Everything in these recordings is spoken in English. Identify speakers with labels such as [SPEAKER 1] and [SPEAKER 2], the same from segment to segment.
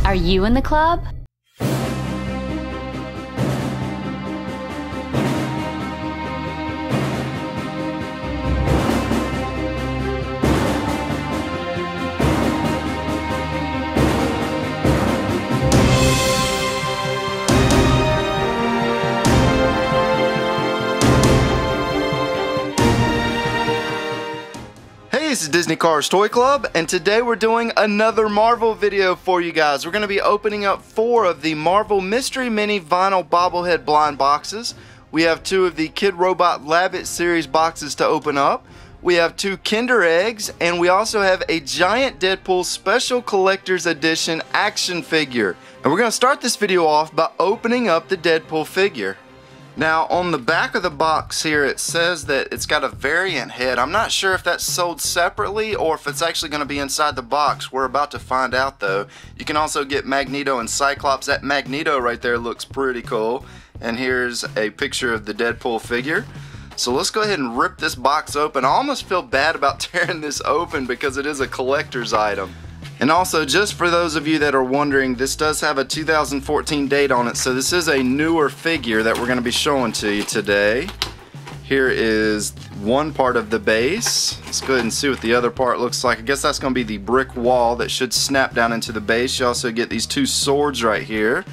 [SPEAKER 1] Are you in the club?
[SPEAKER 2] This is Disney Cars Toy Club, and today we're doing another Marvel video for you guys. We're going to be opening up 4 of the Marvel Mystery Mini Vinyl Bobblehead Blind Boxes. We have 2 of the Kid Robot Labbit series boxes to open up. We have 2 Kinder Eggs, and we also have a giant Deadpool Special Collector's Edition action figure. And we're going to start this video off by opening up the Deadpool figure. Now on the back of the box here it says that it's got a variant head. I'm not sure if that's sold separately or if it's actually going to be inside the box. We're about to find out though. You can also get Magneto and Cyclops. That Magneto right there looks pretty cool. And here's a picture of the Deadpool figure. So let's go ahead and rip this box open. I almost feel bad about tearing this open because it is a collector's item. And also, just for those of you that are wondering, this does have a 2014 date on it, so this is a newer figure that we're going to be showing to you today. Here is one part of the base. Let's go ahead and see what the other part looks like. I guess that's going to be the brick wall that should snap down into the base. You also get these 2 swords right here.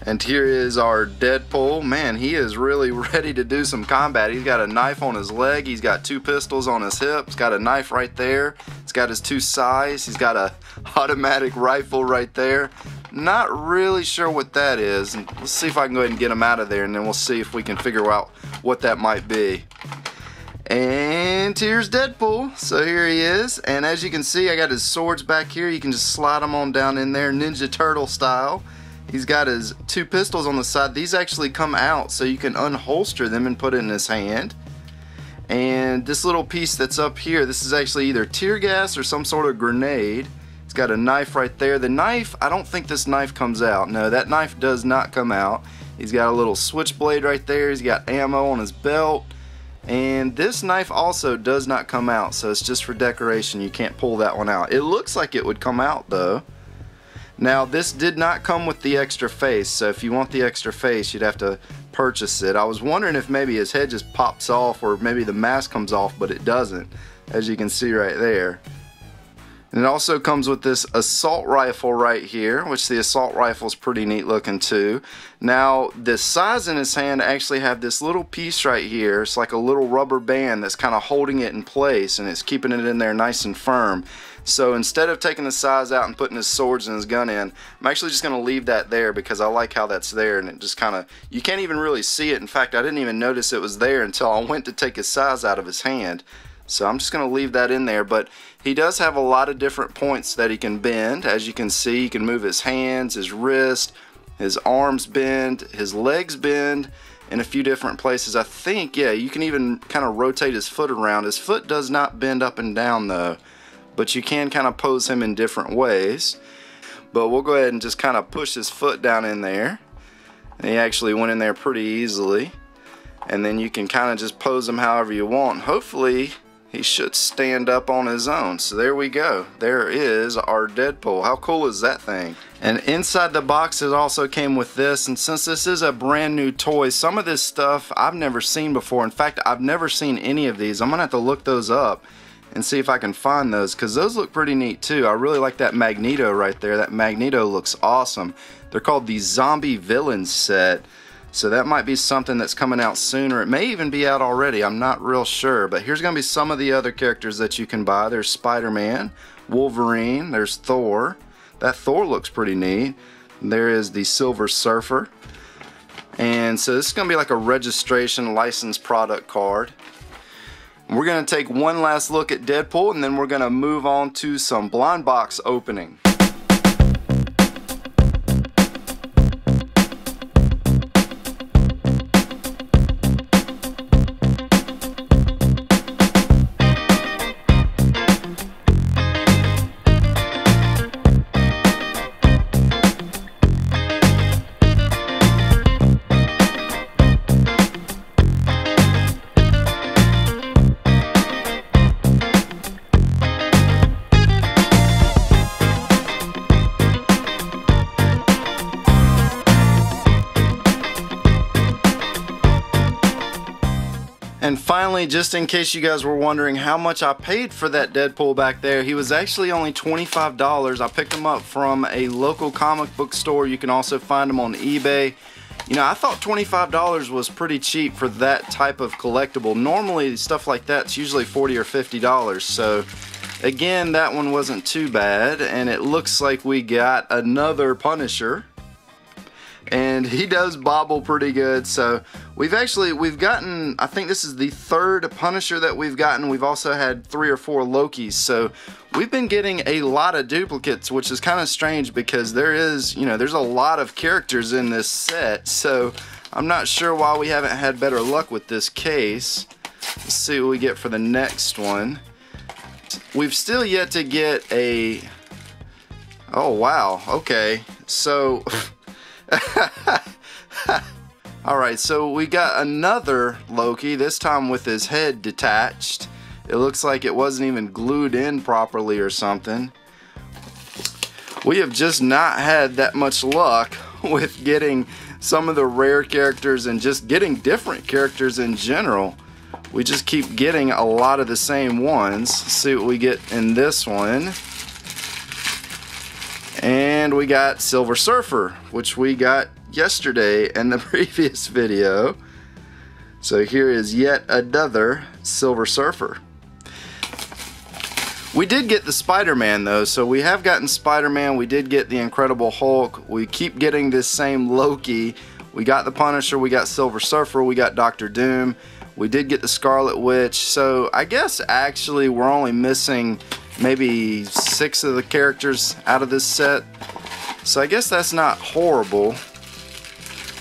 [SPEAKER 2] And here is our Deadpool. Man, he is really ready to do some combat. He's got a knife on his leg. He's got 2 pistols on his hip. He's got a knife right there. He's got his 2 scythes. He's got a automatic rifle right there. Not really sure what that is. And let's see if I can go ahead and get him out of there, and then we'll see if we can figure out what that might be. And here's Deadpool. So here he is. And as you can see, I got his swords back here. You can just slide them on down in there, Ninja Turtle style. He's got his 2 pistols on the side. These actually come out so you can unholster them and put it in his hand. And this little piece that's up here, this is actually either tear gas or some sort of grenade. He's got a knife right there. The knife, I don't think this knife comes out. No, that knife does not come out. He's got a little switchblade right there. He's got ammo on his belt. And this knife also does not come out, so it's just for decoration. You can't pull that one out. It looks like it would come out though. Now this did not come with the extra face, so if you want the extra face you'd have to purchase it. I was wondering if maybe his head just pops off or maybe the mask comes off, but it doesn't, as you can see right there. And it also comes with this assault rifle right here, which the assault rifle is pretty neat looking too. Now the size in his hand actually have this little piece right here. It's like a little rubber band that's kind of holding it in place, and it's keeping it in there nice and firm. So instead of taking the size out and putting his swords and his gun in, I'm actually just going to leave that there because I like how that's there, and it just kind of, you can't even really see it. In fact, I didn't even notice it was there until I went to take his size out of his hand. So I'm just going to leave that in there, but he does have a lot of different points that he can bend. As you can see, he can move his hands, his wrist, his arms bend, his legs bend in a few different places. I think, yeah, you can even kind of rotate his foot around. His foot does not bend up and down though, but you can kind of pose him in different ways. But we'll go ahead and just kind of push his foot down in there. And he actually went in there pretty easily. And then you can kind of just pose him however you want. Hopefully he should stand up on his own. So there we go. There is our Deadpool. How cool is that thing? And inside the box it also came with this. And since this is a brand new toy, some of this stuff I've never seen before. In fact, I've never seen any of these. I'm gonna have to look those up and see if I can find those, because those look pretty neat too. I really like that Magneto right there. That Magneto looks awesome. They're called the Zombie Villains set. So that might be something that's coming out sooner. It may even be out already. I'm not real sure. But here's going to be some of the other characters that you can buy. There's Spiderman, Wolverine, there's Thor. That Thor looks pretty neat. There is the Silver Surfer. And so this is going to be like a registration license product card. We're going to take one last look at Deadpool, and then we're going to move on to some blind box opening. And finally, just in case you guys were wondering how much I paid for that Deadpool back there, he was actually only $25. I picked him up from a local comic book store. You can also find them on eBay. You know, I thought $25 was pretty cheap for that type of collectible. Normally, stuff like that's usually $40 or $50. So, again, that one wasn't too bad. And it looks like we got another Punisher. And he does bobble pretty good. So we've gotten, I think this is the third Punisher that we've gotten. We've also had 3 or 4 Lokis. So we've been getting a lot of duplicates, which is kind of strange because there's a lot of characters in this set. So I'm not sure why we haven't had better luck with this case. Let's see what we get for the next one. We've still yet to get a, oh wow, okay. So alright, so we got another Loki, this time with his head detached. It looks like it wasn't even glued in properly or something. We have just not had that much luck with getting some of the rare characters and just getting different characters in general. We just keep getting a lot of the same ones. Let's see what we get in this one. And we got Silver Surfer, which we got yesterday in the previous video. So here is yet another Silver Surfer. We did get the Spider-Man though, so we have gotten Spider-Man, we did get the Incredible Hulk, we keep getting this same Loki, we got the Punisher, we got Silver Surfer, we got Doctor Doom, we did get the Scarlet Witch, so I guess actually we're only missing maybe 6 of the characters out of this set. So I guess that's not horrible.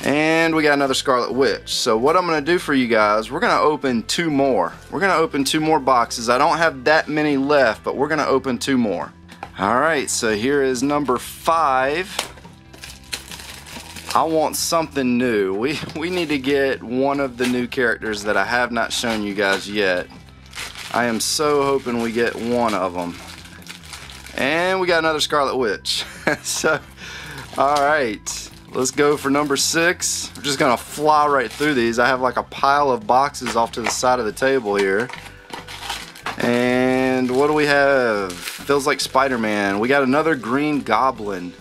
[SPEAKER 2] And we got another Scarlet Witch. So what I'm going to do for you guys, we're going to open 2 more. We're going to open 2 more boxes. I don't have that many left, but we're going to open 2 more. Alright, so here is number 5. I want something new. We need to get one of the new characters that I have not shown you guys yet. I am so hoping we get one of them. And we got another Scarlet Witch. So, alright. Let's go for number 6. We're just going to fly right through these. I have like a pile of boxes off to the side of the table here. And what do we have? Feels like Spider-Man. We got another Green Goblin.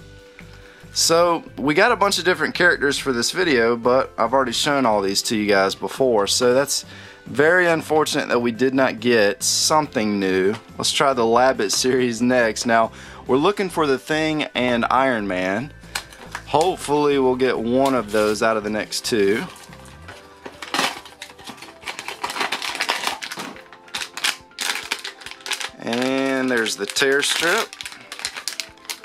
[SPEAKER 2] So, we got a bunch of different characters for this video, but I've already shown all these to you guys before. So that's very unfortunate that we did not get something new. Let's try the Labbit series next. Now, we're looking for the Thing and Iron Man. Hopefully we'll get one of those out of the next 2. And there's the tear strip.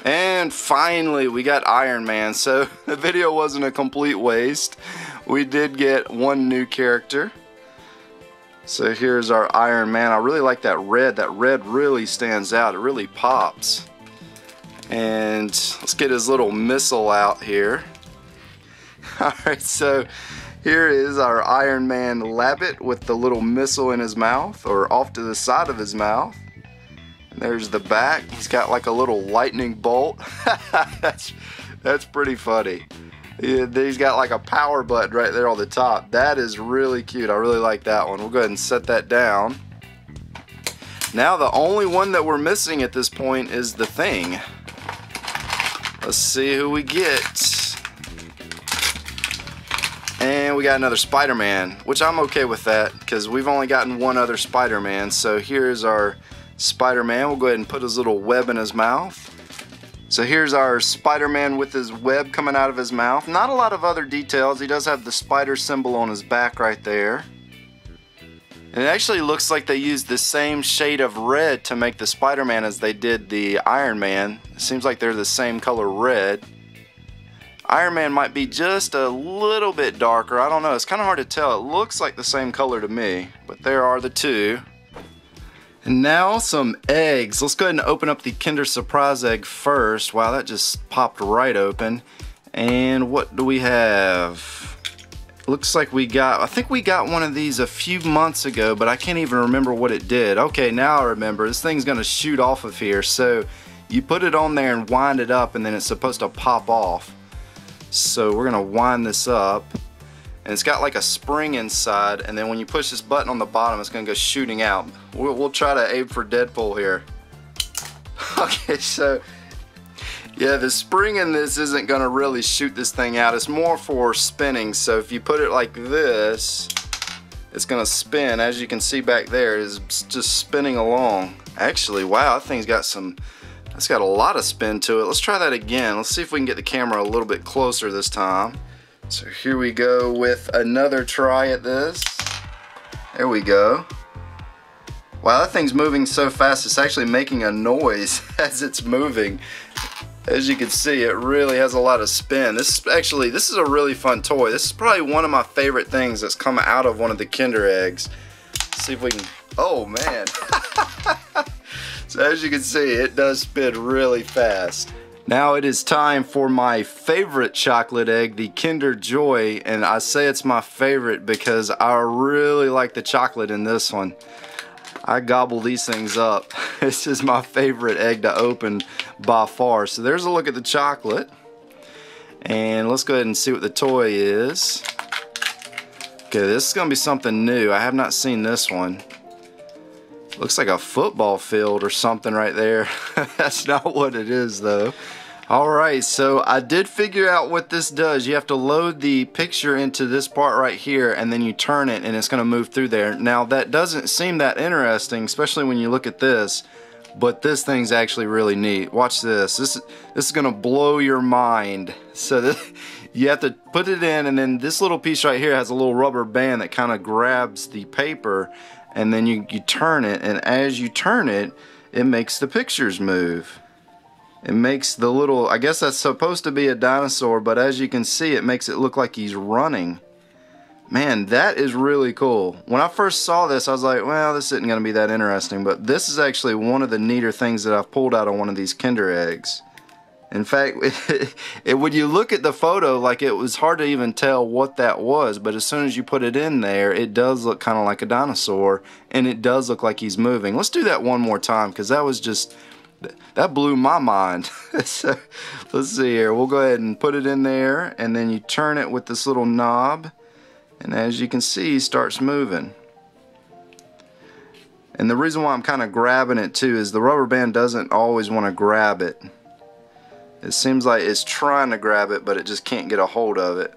[SPEAKER 2] And finally we got Iron Man. So the video wasn't a complete waste. We did get one new character. So here's our Iron Man. I really like that red. That red really stands out. It really pops. And let's get his little missile out here. Alright, so here is our Iron Man Labbit with the little missile in his mouth, or off to the side of his mouth. And there's the back. He's got like a little lightning bolt. That's pretty funny. He's got like a power button right there on the top. That is really cute. I really like that one. We'll go ahead and set that down. Now the only one that we're missing at this point is the Thing. Let's see who we get. And we got another Spider-Man, which I'm okay with that because we've only gotten one other Spider-Man. So here's our Spider-Man. We'll go ahead and put his little web in his mouth. So here's our Spider-Man with his web coming out of his mouth. Not a lot of other details. He does have the spider symbol on his back right there. And it actually looks like they used the same shade of red to make the Spider-Man as they did the Iron Man. It seems like they're the same color red. Iron Man might be just a little bit darker. I don't know. It's kind of hard to tell. It looks like the same color to me. But there are the 2. And now some eggs. Let's go ahead and open up the Kinder Surprise egg first. Wow, that just popped right open. And what do we have? Looks like I think we got one of these a few months ago, but I can't even remember what it did. Okay, now I remember. This thing's gonna shoot off of here. So you put it on there and wind it up, and then it's supposed to pop off. So we're gonna wind this up. and it's got like a spring inside, and then when you push this button on the bottom, it's gonna go shooting out. We'll try to aim for Deadpool here. Okay, so yeah, the spring in this isn't gonna really shoot this thing out. It's more for spinning, so if you put it like this, it's gonna spin. As you can see back there, it's just spinning along. Actually, wow, that thing's got it's got a lot of spin to it. Let's try that again. Let's see if we can get the camera a little bit closer this time. So here we go with another try at this. There we go. Wow, that thing's moving so fast, it's actually making a noise as it's moving. As you can see, it really has a lot of spin. This is a really fun toy. This is probably one of my favorite things that's come out of one of the Kinder eggs. Let's see if we can, oh man. So as you can see, it does spin really fast. Now it is time for my favorite chocolate egg, the Kinder Joy, and I say it's my favorite because I really like the chocolate in this one. I gobble these things up. This is my favorite egg to open by far. So there's a look at the chocolate, and let's go ahead and see what the toy is. Okay, this is gonna be something new. I have not seen this one. Looks like a football field or something right there. That's not what it is though. Alright, so I did figure out what this does. You have to load the picture into this part right here, and then you turn it and it's going to move through there. Now that doesn't seem that interesting, especially when you look at this, but this thing's actually really neat. Watch this. This is going to blow your mind. So you have to put it in, and then this little piece right here has a little rubber band that kind of grabs the paper, and then you turn it, and as you turn it, it makes the pictures move. It makes the little, I guess that's supposed to be a dinosaur, but as you can see, it makes it look like he's running. Man, that is really cool. When I first saw this, I was like, well, this isn't going to be that interesting, but this is actually one of the neater things that I've pulled out of one of these Kinder eggs. In fact, when you look at the photo, like, it was hard to even tell what that was, but as soon as you put it in there, it does look kind of like a dinosaur, and it does look like he's moving. Let's do that one more time, because that blew my mind. So let's see here. We'll go ahead and put it in there, and then you turn it with this little knob, and as you can see, he starts moving. And the reason why I'm kind of grabbing it too is the rubber band doesn't always want to grab it. It seems like it's trying to grab it, but it just can't get a hold of it.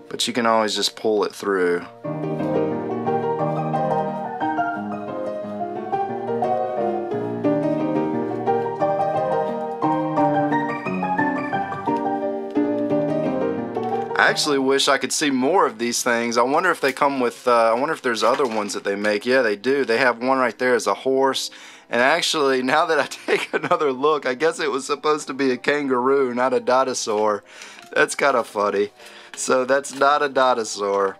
[SPEAKER 2] But you can always just pull it through. I actually wish I could see more of these things. I wonder if they come with, I wonder if there's other ones that they make. Yeah, they do. They have one right there as a horse. And actually, now that I take another look, I guess it was supposed to be a kangaroo, not a dinosaur. That's kind of funny. So that's not a dinosaur.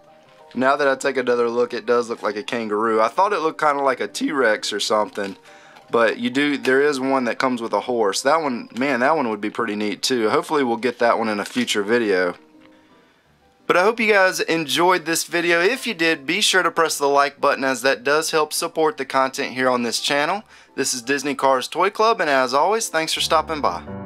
[SPEAKER 2] Now that I take another look, it does look like a kangaroo. I thought it looked kind of like a T-Rex or something. But there is one that comes with a horse. That one, man, that one would be pretty neat too. Hopefully we'll get that one in a future video. But I hope you guys enjoyed this video. If you did, be sure to press the like button, as that does help support the content here on this channel. This is Disney Cars Toy Club, and as always, thanks for stopping by.